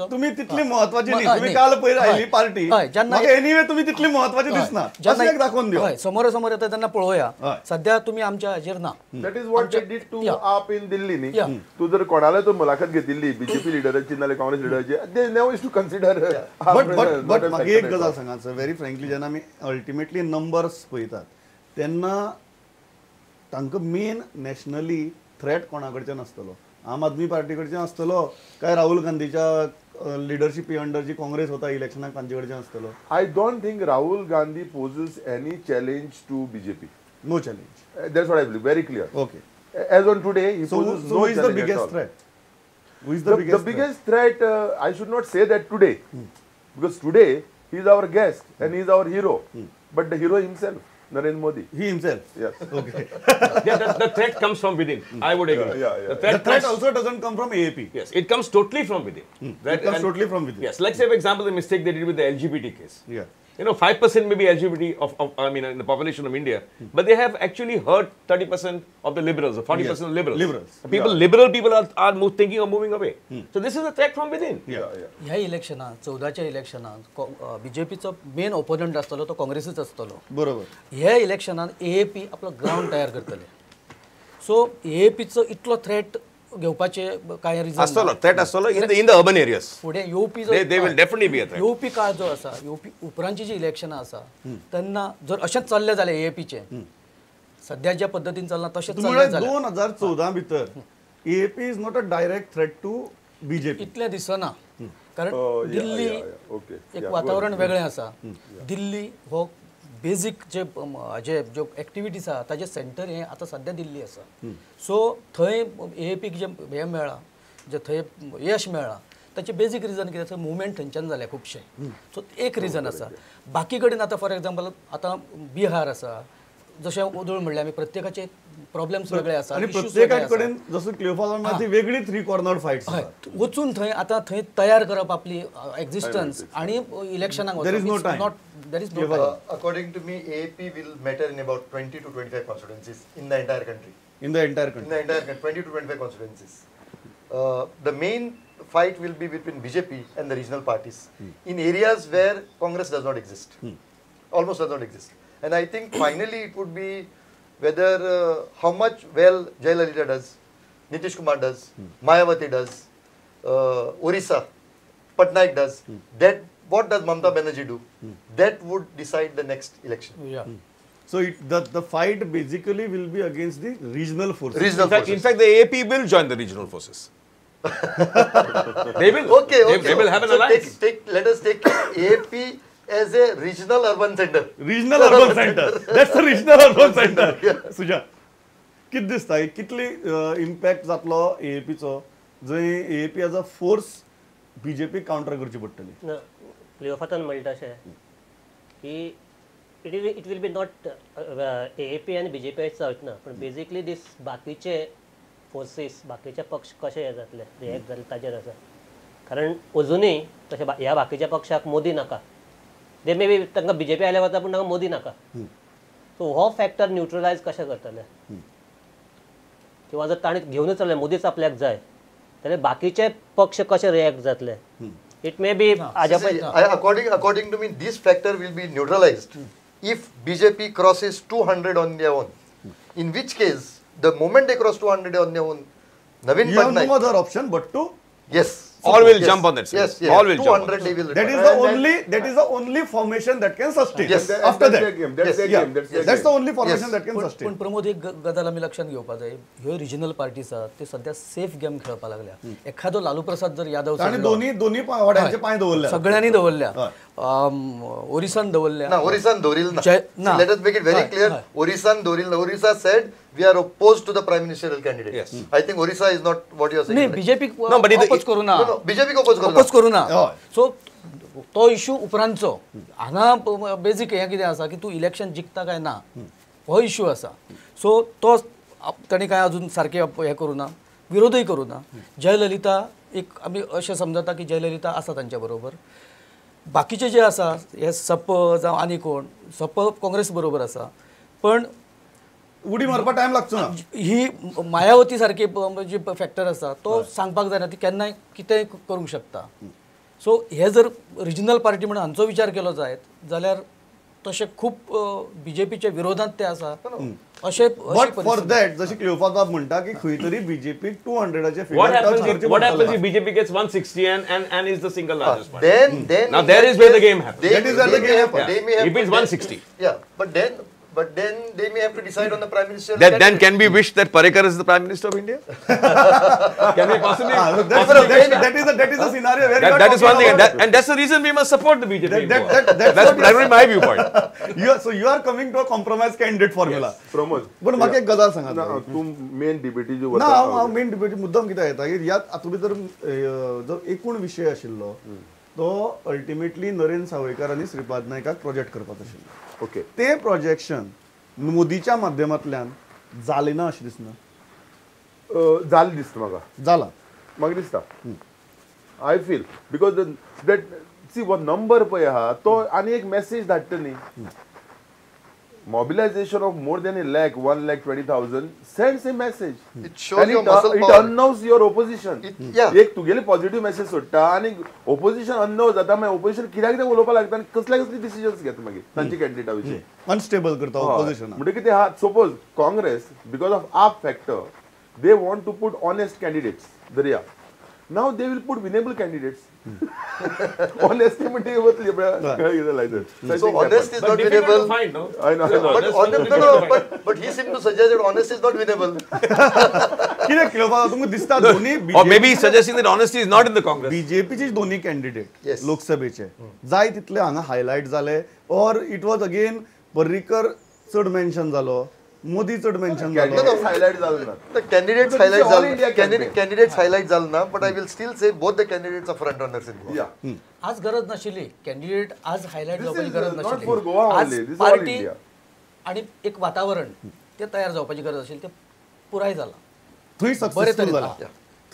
तुम्ही तितली महत्वाची नाही, तुम्ही काल पहिले राहिली पार्टी एनिवे तुम्ही तितली महत्वाची दिसना दाखवून देऊ समोरासमोर येता त्यांना पळोवया. सध्या तुम्ही आमच्या हाजेर ना. That is what they did to AAP in Delhi न्ही. तू जर कोणाला तो मुलाखत घेतिल्ली बीजेपी लिडराची नाल्यार काँग्रेस लिडराची, they never used to consider. But म्हाका एक गजाल सांगात सर, व्हेरी फ्रँकली जेन्ना आमी अल्टिमेटली नंबर्स पळयतात तेन्ना तांकां मेन नॅशनली थ्रेट कोणा कडच्यान आसतलो? आम आदमी पार्टी कडच्यान आसतलो काय राहुल गांधीच्या लिडरशिपी अंडर जी काँग्रेस होता इलेक्शनाक तांचे कडच्यान आसतलो? I don't think Rahul Gandhi poses any challenge to BJP. No challenge. That's what I believe. Very clear. Okay. As on today he poses no challenge. The biggest threat? Who is the biggest threat? I should not say that today, because today he is our guest and he is our hero. But the hero himself, Narendra Modi. He himself. Yes. Okay. Yeah, the threat comes from within. I would agree. Yeah. The threat also doesn't come from AAP. Yes, it comes totally from within. It comes totally from within. Yes, let's say for example the mistake they did with the LGBT case. Yeah. 5% may be LGBT in the population of India, but they have actually hurt 30% of the liberals, or 40% of liberals. Liberal people are thinking of moving away. So this is a threat from within. ह्या इलेक्शनात 14च्या इलेक्शनात बीजेपीचो main ओपोनंट आसतलो तो काँग्रेसच आसतलो. बरोबर. ह्या इलेक्शनात AAP आपलो ground तयार करतले. सो एएपीचो इतलो थ्रेट घेवपाचे काय रिजन आसतलो, थ्रेट आसतलो इन द अर्बन एरियाज. फुडें येवपी they will definitely be a threat. येवपी काळ जो आसा, येवपी उपरांतची जी इलेक्शनां आसा तेन्ना जर अशेंच चल्लें जालें एएपीचे सध्या ज्या पद्दतीन चलना तशेंच चल्लें जाल्यार 2014 भितर AAP is not a direct threat to BJP. इतलें दिसना. कारण दिल्ली एक वातावरण वेगळें आसा. दिल्ली हो बेजीक ज्यो एक्टिविटीज आसा ताजे सेंटर हें आतां सध्या दिल्ली आसा. सो थंय एएपीक जे हें मेळ्ळां, जे थंय यश मेळ्ळां ताचें बेजीक रिजन कितें? थंय मुवमेंट थंयच्यान जालें खुबशें. सो एक रिजन आसा. बाकी कडेन आतां फॉर एग्जांपल आतां बिहार आसा, जशें उदळ म्हणलें आमी, प्रत्येकाचे प्रॉब्लेम्स वेगळे आसा आनी प्रत्येका कडेन जसो क्लियोफार्माची वेगळी 3 कॉर्नर फायट्स आसा. वचून थंय आतां थंय तयार करप आपली एक्झिस्टन्स आणि इलेक्शनाक There is no time. There is no time. According to me, AAP will matter in about 20 to 25 constituencies in the entire country. In the entire country. 20 to 25 constituencies. The main fight will be between BJP and the regional parties in areas where Congress does not exist. Almost does not exist. And I think finally it would be whether how much well Jayalalitha does, Nitish Kumar does, Mayawati does, Orissa, Patnaik does, that what does Mamata Banerjee do? That would decide the next election. Yeah. So the fight basically will be against the regional forces. In fact, the AAP will join the regional forces. They will. Okay. They will have an alliance. Let us take AAP as a regional urban center. Regional urban center. That's the regional urban center. Suja, कित दिसता कितली impact जातलो एएपीचो जंय AAP as a force BJP counter करची पडटली? क्लियोफातान म्हणटा अशें की it will be not AAP आनी बीजेपी जावचना, पूण बेजिकली दीस बाकीचे फोर्सीस, बाकीचे पक्ष कशे हे जातले, रिएक्ट जातले ताजेर आसा. कारण अजुनूय तशें ह्या बाकीच्या पक्षाक मोदी नाका. दे मे बी तांकां बीजेपी आयल्या वता पूण तांकां मोदी नाका. सो हो फॅक्टर न्यूट्रलायज कशें करतले? किंवा जर ताणें घेवनूच चल्ले मोदीच आपल्याक जाय जाल्यार बाकीचे पक्ष कशे रिएक्ट जातले? It may be. According to me, this factor will be neutralized if BJP crosses 200 on their own. In which case, the moment they cross 200 on their own, Navin You have Patnaik. no other option but to. Yes. All will jump on that side. Yes. All will jump on 200 they will. That is the only formation that can sustain. Yes. After that. That's the only formation that can पण sustain. Pramod एक गजाल आमी लक्षात घेवपा जाय, ह्यो regional parties आसात ते सध्या सेफ गेम खेळपा लागल्या. एखादो लालू प्रसाद जर यादव आणि दोन्ही वाड्यांचे पांय दवरले, सगळ्यांनी दवरल्या, ओरिसान दवरल्या. No, Orisan Doril. Let us make it very clear. Orisan Doril. Orissa said we are opposed to the prime ministerial candidate. Yes. I think Orissa is not what you are saying. नाही, BJP but oppose करू ना. BJP को oppose करू ना. सो तो issue उपरांतचो हांगा basic हें कितें आसा की तूं इलेक्शन जिखता काय ना हो इश्यू आसा. सो तो ताणी काय अजून सारकें हें करूं ना, विरोधूय करूं ना. जयललिता एक आमी अशें समजता की जयललिता आसा तांच्या बरोबर. बाकीचे जे आसा हे सप जावं आनी कोण, सप काँग्रेस बरोबर आसा, पण उडी मारपाक टायम लागचो ना. ही मायावती सारखी जी फॅक्टर आसा तो सांगपाक जायना ती केन्नाय कितेंय करूंक शकता. सो हे जर रिजनल पार्टी म्हणून हांचो विचार केलो जायत जाल्यार तशे खूब बीजेपीच्या विरोधात ते आसा अशे बट फॉर दॅट जशी क्लिओफा बाब म्हणटा की खंय तरी BJP 200चे What happens? What happens if BJP gets 160 and is the single largest party? Then Now there is where the game happens. They, That is where the they game may have, happens. they may have If it's 160. Yeah, but then they may have to decide on the prime minister. Then can we wish that Parekar is the Prime Minister of India? Can we possibly? that is the scenario where That is one thing, and that's the reason we must support the BJP. in Goa. that's That is my viewpoint. you are coming to a compromise candidate formula. Pramod पण म्हाका एक गजाल सांगात ना तूं main डिबेटी जो ना हांव मेन डिबेटी मुद्दम कितें येता की ह्यात हातूंत भितर जो एकूण विशय आशिल्लो तो अल्टिमेटली नरेंद्र सावयकार आनी श्रीपाद नायकाक प्रोजेक्ट करपाचो आशिल्लो. ओके ते प्रोजेक्शन मोदीच्या माध्यमांतल्यान जालें ना अशें दिसना. जालें दिसता म्हाका दिसता आय फील बिकॉज दॅट सी वो नंबर पळय आहा तो आनी एक मेसेज धाडटा न्ही. mobilization of more than 1,20,000 sends a message. It shows your muscle it power. unnerves your opposition. Yeah. एक तुगेले पॉझिटिव्ह मेसेज सोडटा आनी ओपोजिशन अननव जाता मागीर ओपोजिशन कित्याक कितें उलोवपाक लागता आनी कसले डिसिजन्स घेता मागीर तांचे कॅन्डिडेटा विशीं अनस्टेबल करता ऑपोजिशन. म्हणजे कितें आहा suppose Congress because of AAP factor they want to put honest candidates दर्या. Now they will put winnable candidates. Honesty म्हणजे वतली So honest is not winnable. Find, no? I know. But he seemed to suggest that honest is not winnable. कितें क्लिओफा तुमकां दिसता दोन्ही Or maybe he's suggesting that honesty is not in the Congress. बीजेपीचे दोन्ही candidate Yes. लोकसभेचे जाय तितले हांगा highlight जाले और इट वॉज अगेन पर्रीकर चड मेन्शन जालो मोदी चड मेन्शन जालो. कॅन्डिडेट हायलाइट जालें ना. The candidates Because this highlight is all India campaign. candidates highlight Zalna, but I will still say both the candidates are front runners in Goa. Yeah. आज गरज नाशिल्ली candidate आज highlight This जावपाची is गरज not for Goa नाशिल्ली. only. आज This is all party India. आणि एक वातावरण ते तयार जावपाची गरज आशिल्ली ते पुराय जाला. थंय सक्सेसफुल तरेन. जाला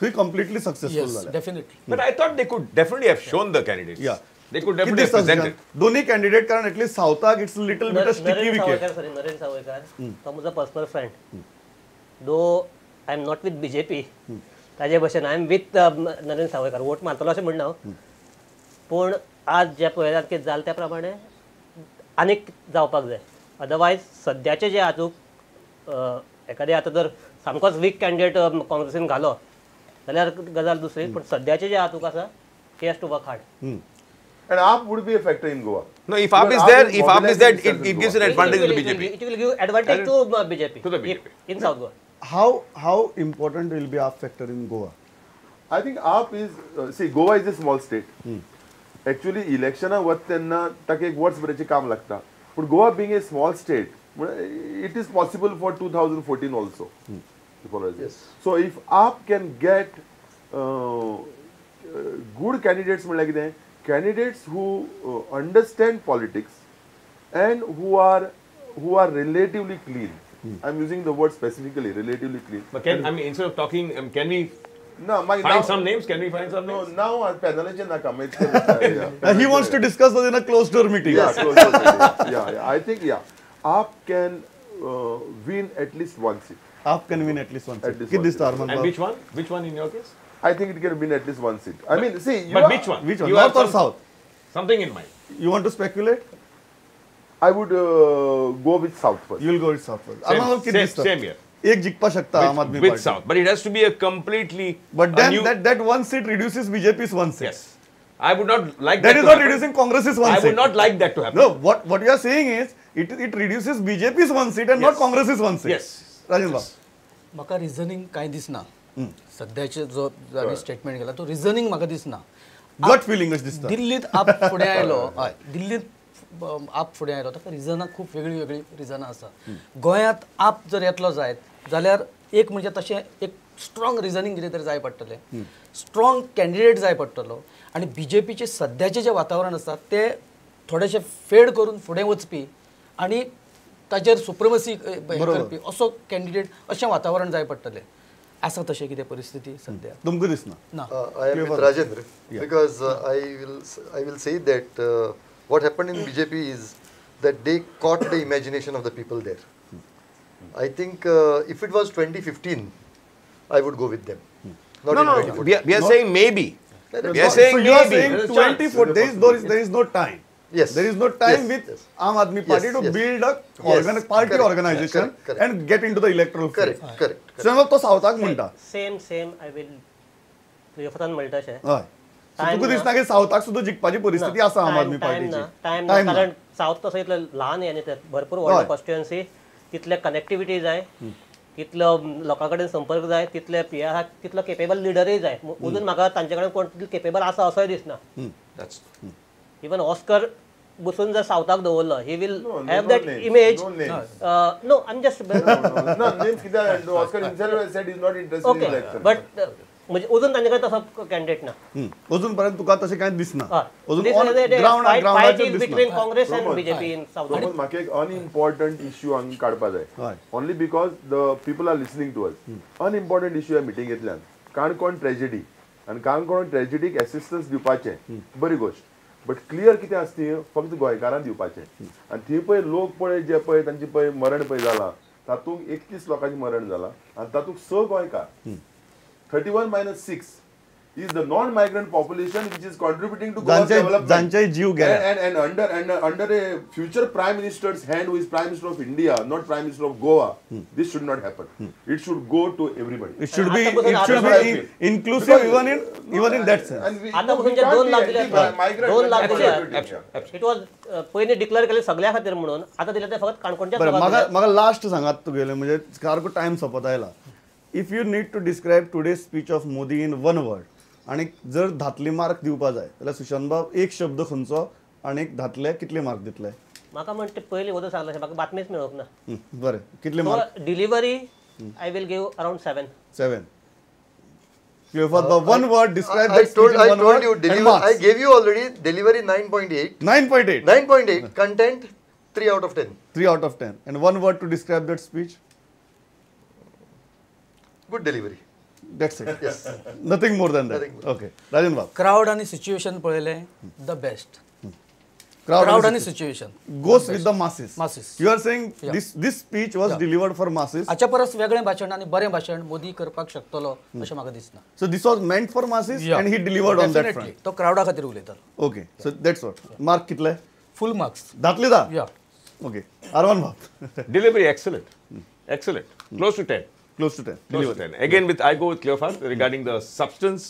थंय कंप्लिटली सक्सेसफुल येस जाला. Definitely. But I thought they could definitely have shown the candidates. Yeah. They could किती definitely have दिसता presented. दोन्ही कॅन्डिडेट कारण एटलीस्ट सावथाक it's little bit sticky Narendra wicket. सावयकार नरेंद्र सावयकार तो म्हजो personal friend. Though I am not with BJP ताजे भशेन I am with Narendra Sawaikar vote मारतलो अशें म्हणना हांव. पूण आज जे पळयतात की जालें त्या प्रमाणे आनीक जावपाक जाय. अदरवायज सद्याचे जे हातूंक एखादे आतां जर सामकोच वीक कॅन्डिडेट काँग्रेसीन घालो जाल्यार गजाल दुसरी. पूण सद्याचे जे हातूंक आसा he has to work hard. And AAP would be a factor in Goa. No, if AAP is Because there, AAP if AAP is there, mobilizing it gives an itself in advantage to the It will- BJP. It will give advantage to BJP. To the BJP. In South Goa. how important will be our factor in Goa? I think AAP is, see, Goa is a small state. Actually, election वत तेन्ना ताका एक verse भराचें काम लागता. But Goa being a small state, it is possible for 2014 also. Yes. So if AAP can get good candidates, म्हणल्यार कितें candidates who understand politics and who are relatively clean. I'm using the word specifically, relatively clean. But I mean, instead of talking, can we No, find some names? Can we find some No, names? now our panelist na come. He wants to discuss this in a closed door meeting. Yeah, close to that. Yeah. I think AAP can win at least one seat. आप can win at least one At seat. least किती one दिसता अरमान And बाब? which one? Which one in your case? I think it can win at least one seat. I mean, see, But which one? Which one? You have North or some- south? Something in mind. You want to speculate? I would go with South first. You will go with south first. अरमान बाब किती दिसता? Same here. एक जिंकपा शकता आम आदमी With party. South, but it has to be a completely. But a then new- that one seat reduces BJP's one seat. Yes, I would not like That that. is to not happen. reducing Congress's one I seat. would not like that to happen. No, what you are saying is it reduces BJP's one seat and not Yes. Congress's one seat. Yes. Rajendra बाब. म्हाका reasoning कांय दिसना. सद्याचे जो जाणी statement केला तो reasoning म्हाका दिसना. गट फिलिंग अशें दिसता. दिल्लीत आप फुडें आयलो हय दिल्लीत आप फुडें आयलो ताका रिझनां खूब वेगळी वेगळी रिझनां आसा. गोंयांत आप जर येतलो जायत जाल्यार एक म्हणजे तशें एक स्ट्रॉंग रिझनिंग कितें तरी जाय पडटलें. स्ट्रॉंग कॅन्डिडेट जाय पडटलो आनी बीजेपीचे सद्याचें जें वातावरण आसा तें थोडेशें फेड करून फुडें वचपी आनी ताचेर सुप्रमसी करपी असो कॅन्डिडेट अशें वातावरण जाय पडटलें. आसा तशें कितें परिस्थिती सद्या? तुमकां दिसना? ना. I am with Rajendra because I will say that what happened in BJP is that they caught the imagination of the people there. I think if it was 2015, I would go with them. Not No, in no, 2014. we are saying maybe. We are So saying you are maybe. saying There is a chance. 24 days, there is no time. Yes. There is no time Yes, with yes. Aam Aadmi Party Yes, to yes. build a Yes, party correct, organization correct, correct. and get into the electoral Correct, phase. correct. So मग तो सावथाक म्हणटा. Same I will प्रिफरान म्हणटा अशें हय. So Time तुका ना. दिसता की सावथाक सुद्धा जिखपाची परिस्थिती आसा आम आदमी पार्टीची. टायम Time ना. कारण साऊथ तसो इतलो ल्हान हे न्ही ते भरपूर हय. व्हडलो कॉन्स्टिट्युएन्सी तितले कनेक्टिविटी जाय तितलो लोकां कडेन संपर्क जाय तितले हे आहा तितलो केपेबल लिडरय जाय अजून म्हाका तांचे कडेन कोण तितलो केपेबल आसा असोय दिसना That's इवन ऑस्कर बसून जर सावथाक दवरलो he will No, have no that names, image no names. No I am just No, names कित्याक Oscar himself has said he's not interested in okay election. But म्हणजे अजून तांचे कडेन तसो कॅन्डिडेट ना अजून पर्यंत तुका तशें कांय दिसना. अजून This on is the ground fight groundaचेर is दिसना. between Congress and Pramod, BJP in South. Pramod, म्हाका एक अनइम्पॉर्टंट इश्यू हांगा काडपा जाय हय. Only because the people are listening to us unimportant issue ह्या मिटिंगेंतल्यान काणकोण ट्रेजेडी आनी काणकोण ट्रेजेडीक एसिस्टन्स दिवपाचें बरी गोश्ट बट क्लियर कितें आसा ती फक्त गोंयकारांक दिवपाचें आनी थंय पळय लोक पळय जे पळय तांचे पळय मरण पळय जालां तातूंत 31 लोकांचें मरण जालां आनी तातूंत 6 गोंयकार 31 - 6 is the non-migrant population which is contributing to Goa's development. जांचे जीव गेले. And under a future prime minister's hand, who is prime minister of India, not prime minister of Goa, this should not happen. It should go to everybody. It should be आता inclusive even in that sense. And we, आता we पसून जे can't 2 be lakh दिले anti-migrant 2 lakh when दिले they are it was पयलीं declare केले सगळ्या खातीर म्हणून आता दिले ते फक्त काणकोणच्या बरं लोकांक म्हाका दिले. म्हाका लास्ट सांगात तुगेले म्हणजे सारको टायम सोंपत आयला. If you need to describe today speech of Modi in 1 word आणि जर धातली मार्क दिवपा जाय जाल्यार सुशांत बाब एक शब्द खंयचो आणि धातले कितले मार्क दितले? म्हाका म्हणटा पयलीं वचून सांगलें म्हाका बातमीच मेळोंक ना बरें कितले mark? Delivery I will give around 7. 7. One word describe I that speech in one told word you and delivery. marks. I gave you already delivery 9.8. 9.8. 9.8 content 3 out of 10. 3 out of 10. And one word to describe that speech? Good delivery. That's it. Nothing more than that. Nothing more. Okay. Rajan Bab. Crowd आणि situation पळयलें the best. Crowd crowd and आणि situation goes with the masses. Masses. You are saying this speech was delivered for masses. हाच्या परस वेगळें भाशण आणि बरें भाशण मोदी करपाक शकतलो अशें म्हाका दिसना. So this was meant for masses and he delivered on that Definitely. front. तो क्राऊडा खातीर उलयतालो. Okay. So that's what. Mark कितले? Full marks. धातले दा? या Okay. Arman Bab. delivery excellent. Excellent. Close to 10. Close to 10. Close to 10. Again, I go with Cleophas regarding the substance.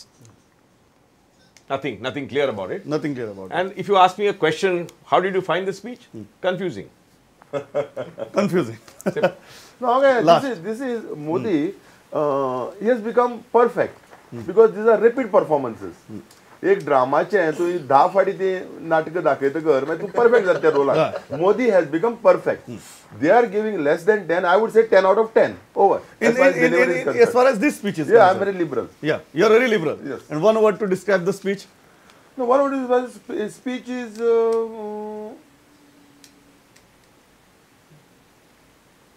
Nothing clear about it. Nothing clear about it. And if you ask me a question, how did you find the speech? Confusing. Confusing. No, okay, Last. this is Modi. He has become perfect because these are repeat performances. एक ड्रामाचे तू 10 फाटी ते नाटक दाखयतकर मागीर तू perfect जाता त्या रोलाक. Modi has become perfect. They are giving less than 10. I would say 10 out of 10. Over. As far as delivery is As concerned. far as this speech is Yeah, I'm concerned. very liberal. Yeah, you're very liberal. Yes. And one word to describe the speech? No, one of his speech is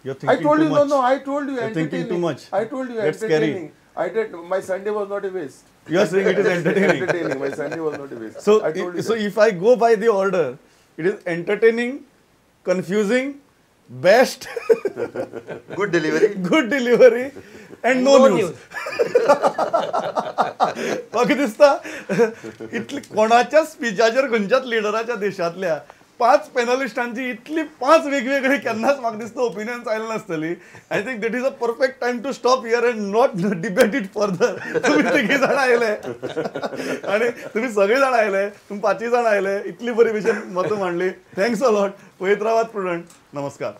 You're thinking I told too you, much. no, I told you, You're thinking entertaining. too much. I told you, That's scary. entertaining. I did. My Sunday was not a waste. You are saying it is entertaining. Entertaining. My Sunday was not a waste. So, I told you. so if I go by the order, it is entertaining, confusing, best, Good delivery. good delivery, and no news. म्हाका दिसता इतली कोणाच्या स्पिचाचेर खंयच्याच लिडराच्या देशांतल्या 5 पॅनलिस्टांची इतली 5 वेगवेगळी केन्नाच म्हाका दिसता opinions आयली नासतली. I think that is a perfect time to stop here and not debate it further. तुम्ही 3 जाण आयले आणि तुम्ही सगळे जाण आयले, तुम्ही 5 जाण आयले, इतली बरी भशेन मतां मांडली. Thanks a lot. पळयत रावात प्रुडंट. नमस्कार.